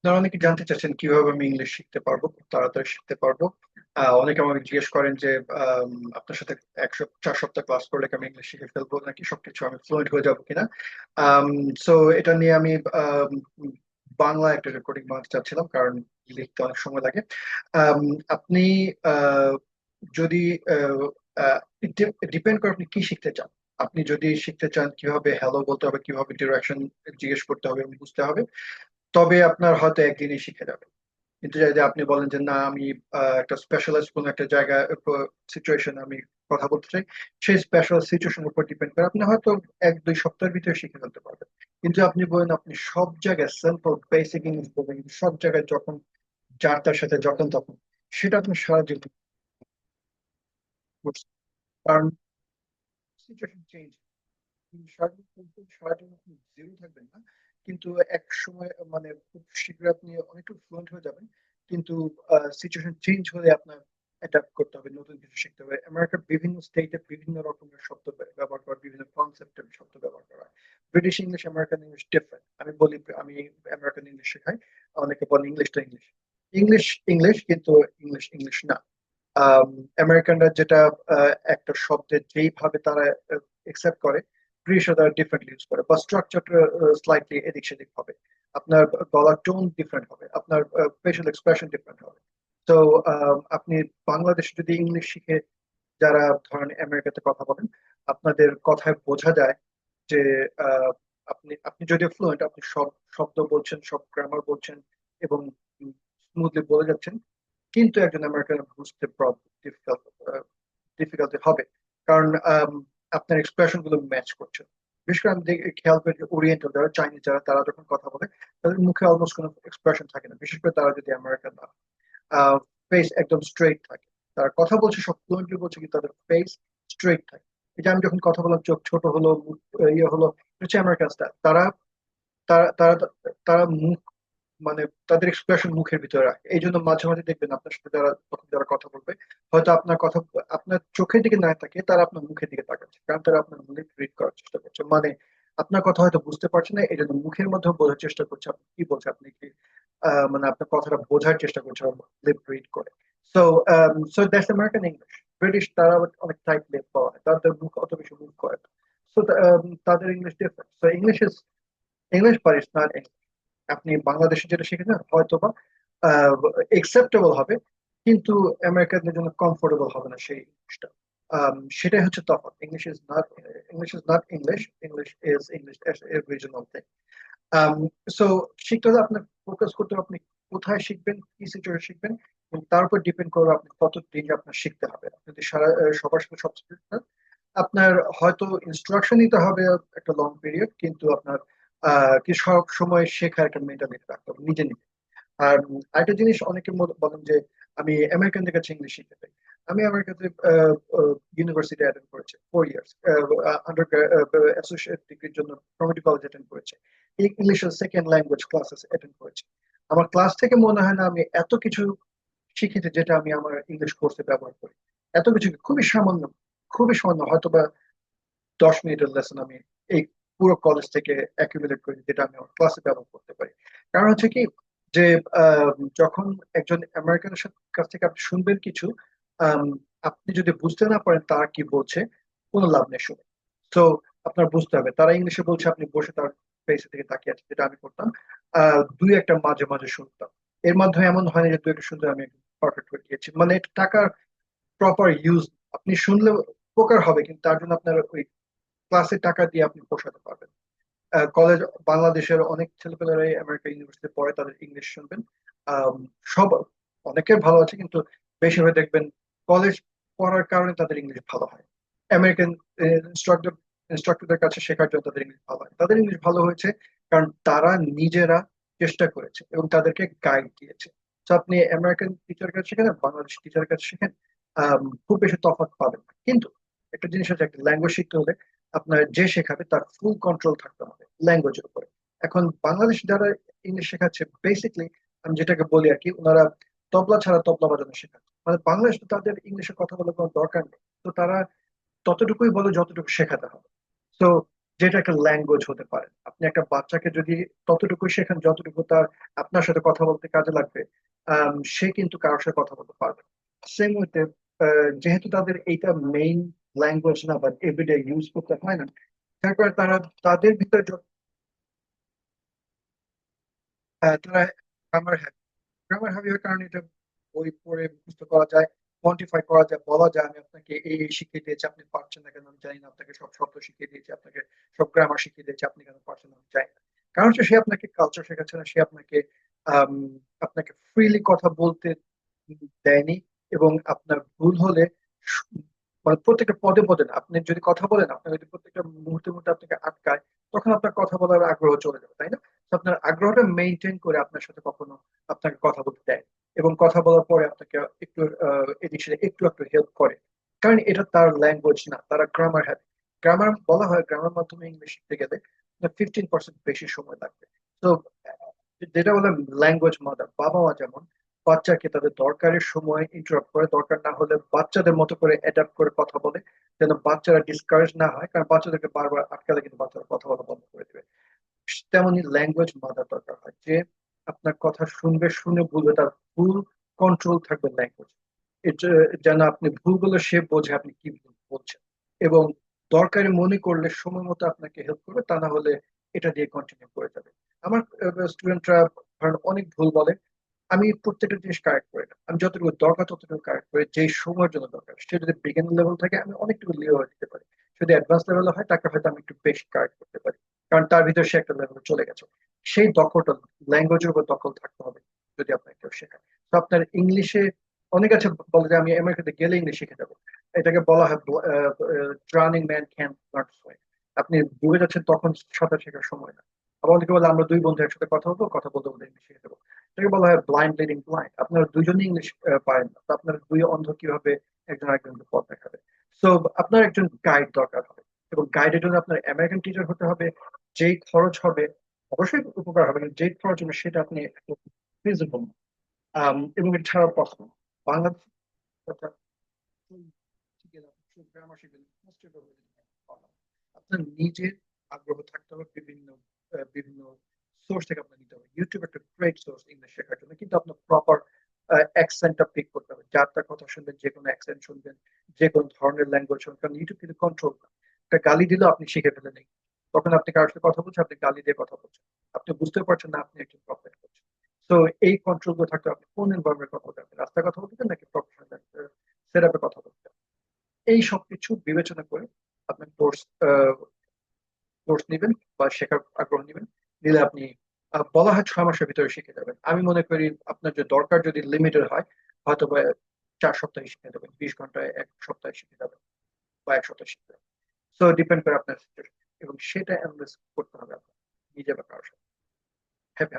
আপনারা অনেকে জানতে চাচ্ছেন কিভাবে আমি ইংলিশ শিখতে পারবো, খুব তাড়াতাড়ি শিখতে পারবো। অনেকে আমাকে জিজ্ঞেস করেন যে আপনার সাথে 4 সপ্তাহ ক্লাস করলে কি আমি ইংলিশ শিখে ফেলবো, নাকি সবকিছু আমি ফ্লুয়েন্ট হয়ে যাবো কিনা। সো এটা নিয়ে আমি আম, বাংলা একটা রেকর্ডিং বানাতে চাচ্ছিলাম, কারণ লিখতে অনেক সময় লাগে। আম, আপনি আহ, যদি ডিপেন্ড করে আপনি কি শিখতে চান। আপনি যদি শিখতে চান কিভাবে হ্যালো বলতে হবে, কিভাবে ডিরেকশন জিজ্ঞেস করতে হবে এবং বুঝতে হবে, তবে আপনার হয়তো একদিনই শিখে যাবে। কিন্তু যদি আপনি বলেন যে না, আমি একটা স্পেশালাইজ কোনো একটা জায়গায় সিচুয়েশন আমি কথা বলতে চাই, সেই স্পেশাল সিচুয়েশনের উপর ডিপেন্ড করে আপনি হয়তো 1-2 সপ্তাহের ভিতরে শিখে ফেলতে পারবেন। কিন্তু আপনি বলেন আপনি সব জায়গায় সিম্পল বেসিক ইংলিশ বলবেন, কিন্তু সব জায়গায় যখন যার তার সাথে যখন তখন, সেটা আপনি সারা জীবন করছেন। কারণ সিচুয়েশন চেঞ্জ, সারাদিন আপনি জিরো থাকবেন না, কিন্তু এক সময় মানে খুব শীঘ্রই আপনি অনেকটু ফ্লুয়েন্ট হয়ে যাবেন। কিন্তু সিচুয়েশন চেঞ্জ হলে আপনার অ্যাডাপ্ট করতে হবে, নতুন কিছু শিখতে হবে। আমেরিকার বিভিন্ন স্টেটে বিভিন্ন রকমের শব্দ ব্যবহার করা, বিভিন্ন কনসেপ্টের শব্দ ব্যবহার করা হয়। British English, American English different. আমি বলি আমি আমেরিকান ইংলিশ শেখাই, অনেকে বলে ইংলিশ তো ইংলিশ, ইংলিশ ইংলিশ, কিন্তু ইংলিশ ইংলিশ না। আমেরিকানরা যেটা একটা শব্দের যেইভাবে তারা একসেপ্ট করে, ব্রিটিশরা তারা ডিফারেন্টলি ইউজ করে, বা স্ট্রাকচারটা স্লাইটলি এদিক সেদিক হবে, আপনার গলার টোন ডিফারেন্ট হবে, আপনার ফেশিয়াল এক্সপ্রেশন ডিফারেন্ট হবে। তো আপনি বাংলাদেশে যদি ইংলিশ শিখে যারা ধরেন আমেরিকাতে কথা বলেন, আপনাদের কথায় বোঝা যায় যে আহ, আপনি আপনি যদিও ফ্লুয়েন্ট, আপনি সব শব্দ বলছেন, সব গ্রামার বলছেন এবং স্মুথলি বলে যাচ্ছেন, কিন্তু একজন আমেরিকান বুঝতে ডিফিকাল্টি হবে। কারণ আপনার এক্সপ্রেশন গুলো ম্যাচ করছে না। বিশেষ করে আমি খেয়াল করি যে ওরিয়েন্টাল যারা, চাইনিজ যারা, তারা যখন কথা বলে তাদের মুখে অলমোস্ট কোনো এক্সপ্রেশন থাকে না, বিশেষ করে তারা যদি আমেরিকান না, ফেস একদম স্ট্রেইট থাকে। তারা কথা বলছে, সব ফ্লুয়েন্টলি বলছে, কিন্তু তাদের ফেস স্ট্রেইট থাকে। এটা আমি যখন কথা বললাম, চোখ ছোট হলো, মুখ ইয়ে হলো, এটা হচ্ছে আমেরিকান স্টাইল। তারা তারা তারা তারা মুখ মানে তাদের এক্সপ্রেশন মুখের ভিতরে রাখে। এই জন্য মাঝে মাঝে দেখবেন আপনার সাথে যারা, তখন যারা কথা বলবে, হয়তো আপনার কথা আপনার চোখের দিকে না তাকিয়ে তারা আপনার মুখের দিকে তাকাচ্ছে, কারণ তারা আপনার মুখ রিড করার চেষ্টা করছে। মানে আপনার কথা হয়তো বুঝতে পারছে না, এই জন্য মুখের মধ্যে বোঝার চেষ্টা করছে আপনি কি বলছে, আপনি কি মানে আপনার কথাটা বোঝার চেষ্টা করছে লিপ রিড করে। So so that's American English. British তারা আবার অনেক টাইট লিপ পাওয়া হয়, তাদের মুখ অত বেশি মুভ করে না। সো তাদের English different. So English is English, but it's not. আপনি বাংলাদেশে যেটা শিখেছেন হয়তো বা একসেপ্টেবল হবে, কিন্তু আমেরিকানদের জন্য কমফোর্টেবল হবে না সেই ইংলিশটা। সেটাই হচ্ছে তফাৎ। English is not English, English is English regional thing. So শিখতে হলে আপনার ফোকাস করতে হবে আপনি কোথায় শিখবেন, কি সিচুয়েশন শিখবেন, এবং তার উপর ডিপেন্ড করবে আপনি কত দিন আপনার শিখতে হবে। আপনি যদি সবার সাথে সব শিখতে, আপনার হয়তো ইনস্ট্রাকশন নিতে হবে একটা লং পিরিয়ড, কিন্তু আপনার কি সব সময় শেখার একটা মেন্টালিটি রাখতে হবে নিজে নিজে। আর আরেকটা জিনিস, অনেকে বলেন যে আমি আমেরিকানদের কাছে ইংলিশ শিখতে চাই। আমি আমেরিকাতে ইউনিভার্সিটি অ্যাটেন্ড করেছি 4 ইয়ার্স, আন্ডার অ্যাসোসিয়েট ডিগ্রির জন্য কমিউনিটি কলেজ অ্যাটেন্ড করেছে, ইংলিশের সেকেন্ড ল্যাঙ্গুয়েজ ক্লাসেস অ্যাটেন্ড করেছে। আমার ক্লাস থেকে মনে হয় না আমি এত কিছু শিখেছি যেটা আমি আমার ইংলিশ কোর্সে ব্যবহার করি। এত কিছু খুবই সামান্য, খুবই সামান্য, হয়তো বা 10 মিনিটের লেসন আমি এই পুরো কলেজ থেকে অ্যাকুমুলেট করি, যেটা আমি আমার ক্লাসে ব্যবহার করতে পারি। কারণ হচ্ছে কি, যে যখন একজন আমেরিকানের কাছ থেকে আপনি শুনবেন কিছু, আম, আপনি যদি বুঝতে না পারেন তারা কি বলছে, কোনো লাভ নেই শুনে। তো আপনার বুঝতে হবে তারা ইংলিশে বলছে, আপনি বসে তার ফেসের দিকে তাকিয়ে আছেন, যেটা আমি করতাম। দুই একটা মাঝে মাঝে শুনতাম। এর মাধ্যমে এমন হয়নি যে দুই একটা শুনতে আমি পারফেক্ট হয়ে গিয়েছি, মানে এটা টাকার প্রপার ইউজ। আপনি শুনলে উপকার হবে, কিন্তু তার জন্য আপনার ওই ক্লাসের টাকা দিয়ে আপনি পোষাতে পারবেন। কলেজ, বাংলাদেশের অনেক ছেলেপেলেরাই আমেরিকা ইউনিভার্সিটি পড়ে, তাদের ইংলিশ শুনবেন। আম, সব, অনেকের ভালো আছে, কিন্তু বেশিরভাগ দেখবেন কলেজ পড়ার কারণে তাদের ইংলিশ ভালো হয়। আমেরিকান ইনস্ট্রাক্টর ইনস্ট্রাক্টরদের কাছে শেখার জন্য তাদের ইংলিশ ভালো হয়। তাদের ইংলিশ ভালো হয়েছে কারণ তারা নিজেরা চেষ্টা করেছে এবং তাদেরকে গাইড দিয়েছে। তো আপনি আমেরিকান টিচার কাছে শেখেন আর বাংলাদেশ টিচার কাছে শেখেন, খুব বেশি তফাৎ পাবেন না। কিন্তু একটা জিনিস হচ্ছে, একটা ল্যাঙ্গুয়েজ শিখতে হলে আপনার যে শেখাবে তার ফুল কন্ট্রোল থাকতে হবে ল্যাঙ্গুয়েজের উপরে। এখন বাংলাদেশ যারা ইংলিশ শেখাচ্ছে, বেসিকলি আমি যেটাকে বলি আর কি, ওনারা তবলা ছাড়া তবলা বাজানো শেখাচ্ছে। মানে বাংলাদেশ তো তাদের ইংলিশে কথা বলার কোনো দরকার নেই, তো তারা ততটুকুই বলে যতটুকু শেখাতে হবে। তো যেটা একটা ল্যাঙ্গুয়েজ হতে পারে। আপনি একটা বাচ্চাকে যদি ততটুকু শেখান যতটুকু তার আপনার সাথে কথা বলতে কাজে লাগবে, সে কিন্তু কারোর সাথে কথা বলতে পারবে। সেম ওয়েতে যেহেতু তাদের এইটা মেইন ল্যাঙ্গুয়েজ না বা এভরিডে ইউজ করতে হয় না, যার কারণে তারা তাদের ভিতরে তারা গ্রামার হ্যাবিট, গ্রামার হ্যাবিটের কারণে এটা বই পড়ে মুখস্থ করা যায়, কোয়ান্টিফাই করা যায়, বলা যায় আমি আপনাকে এই এই শিখিয়ে দিয়েছি আপনি পারছেন না কেন আমি জানি না, আপনাকে সব শব্দ শিখিয়ে দিয়েছি, আপনাকে সব গ্রামার শিখিয়ে দিয়েছি আপনি কেন পারছেন না আমি জানি না। কারণ হচ্ছে সে আপনাকে কালচার শেখাচ্ছে না, সে আপনাকে আম, আপনাকে ফ্রিলি কথা বলতে দেয়নি। এবং আপনার ভুল হলে স- মানে প্রত্যেকটা পদে পদে না, আপনি যদি কথা বলেন আপনার যদি প্রত্যেকটা মুহূর্তে মুহূর্তে আপনাকে আটকায়, তখন আপনার কথা বলার আগ্রহ চলে যাবে, তাই না? তো আপনার আগ্রহটা মেনটেন করে আপনার সাথে কখনো আপনাকে কথা বলতে দেয়, এবং কথা বলার পরে আপনাকে একটু এদিক সেদিক একটু একটু হেল্প করে। কারণ এটা তার ল্যাঙ্গুয়েজ না, তারা গ্রামার হ্যাবিট। গ্রামার বলা হয় গ্রামার মাধ্যমে ইংলিশ শিখতে গেলে 15% বেশি সময় লাগবে। তো যেটা বলে ল্যাঙ্গুয়েজ মাদার, বাবা মা যেমন বাচ্চাকে তাদের দরকারের সময় ইন্টারাপ্ট করে, দরকার না হলে বাচ্চাদের মতো করে অ্যাডাপ্ট করে কথা বলে, যেন বাচ্চারা ডিসকারেজ না হয়, কারণ বাচ্চাদেরকে বারবার আটকালে কিন্তু বাচ্চারা কথা বলা বন্ধ করে দেবে। তেমনই ল্যাঙ্গুয়েজ মাদার দরকার হয়, যে আপনার কথা শুনবে, শুনে বুঝবে, তার ফুল কন্ট্রোল থাকবে ল্যাঙ্গুয়েজ। এটা যেন আপনি ভুল বলে সে বোঝে আপনি কি ভুল বলছেন, এবং দরকারি মনে করলে সময় মতো আপনাকে হেল্প করবে, তা না হলে এটা দিয়ে কন্টিনিউ করে যাবে। আমার স্টুডেন্টরা ধরেন অনেক ভুল বলে, আমি প্রত্যেকটা জিনিস কারেক্ট করি না, আমি যতটুকু দরকার ততটুকু কারেক্ট করি, যেই সময়ের জন্য দরকার। সে যদি বিগিনার লেভেল থাকে আমি অনেকটুকু লিও দিতে পারি, যদি অ্যাডভান্স লেভেলে হয় তাকে হয়তো আমি একটু বেশি কারেক্ট করতে পারি, কারণ তার ভিতরে সে একটা লেভেলে চলে গেছে। সেই দক্ষতা, ল্যাঙ্গুয়েজের উপর দখল থাকতে হবে যদি আপনাকে কেউ শেখায়। তো আপনার ইংলিশে অনেক আছে বলে যে আমি আমেরিকাতে গেলে ইংলিশ শিখে যাবো, এটাকে বলা হয় drowning man can not swim. আপনি ডুবে যাচ্ছেন তখন সাঁতার শেখার সময় না। আবার অনেকে বলে আমরা দুই বন্ধু একসাথে কথা বলবো, কথা বলতে বলতে ইংলিশ শিখে যাবো, এটাকে বলা হয় ব্লাইন্ড লিডিং ব্লাইন্ড। আপনারা দুজনেই ইংলিশ পারেন না, তো আপনার দুই অন্ধ কিভাবে একজন আরেকজনকে পথ দেখাবে? সো আপনার একজন গাইড দরকার হবে, এবং গাইডের জন্য আপনার আমেরিকান টিচার হতে হবে। যেই খরচ হবে অবশ্যই উপকার হবে, কিন্তু যেই খরচ হবে সেটা আপনি ফিজিবল, এবং এটা ছাড়া পসিবল বাংলাদেশ। আপনার নিজের আগ্রহ থাকতে হবে, বিভিন্ন বিভিন্ন সোর্স থেকে আপনার নিতে হবে। ইউটিউব একটা গ্রেট সোর্স ইংলিশ শেখার জন্য, কিন্তু আপনার প্রপার অ্যাকসেন্টটা পিক করতে হবে, যার তার কথা শুনবেন, যে কোনো অ্যাকসেন্ট শুনবেন, যে কোনো ধরনের ল্যাঙ্গুয়েজ শুনবেন, কারণ ইউটিউব কিন্তু কন্ট্রোল না। একটা গালি দিলেও আপনি শিখে ফেলেন নেই, তখন আপনি কারোর সাথে কথা বলছেন, আপনি গালি দিয়ে কথা বলছেন, আপনি বুঝতে পারছেন না আপনি একজন প্রফেট করছেন। তো এই কন্ট্রোল গুলো থাকতে হবে, আপনি কোন এনভায়রনমেন্ট কথা বলতে হবে, রাস্তায় কথা বলতে নাকি প্রফেশনাল সেট আপে কথা বলতে হবে। এই সবকিছু বিবেচনা করে আপনি কোর্স নেবেন বা শেখার আগ্রহ নেবেন, নিলে আপনি বলা হয় 6 মাসের ভিতরে শিখে যাবেন। আমি মনে করি আপনার যে দরকার যদি লিমিটেড হয়, হয়তো বা 4 সপ্তাহে শিখে যাবেন, 20 ঘন্টায় 1 সপ্তাহে শিখে যাবেন, বা 1 সপ্তাহে শিখে যাবেন। সো ডিপেন্ড করে আপনার situation, এবং সেটা অ্যানালাইজ করতে হবে আপনার নিজে বা কারোর সাথে। হ্যাপি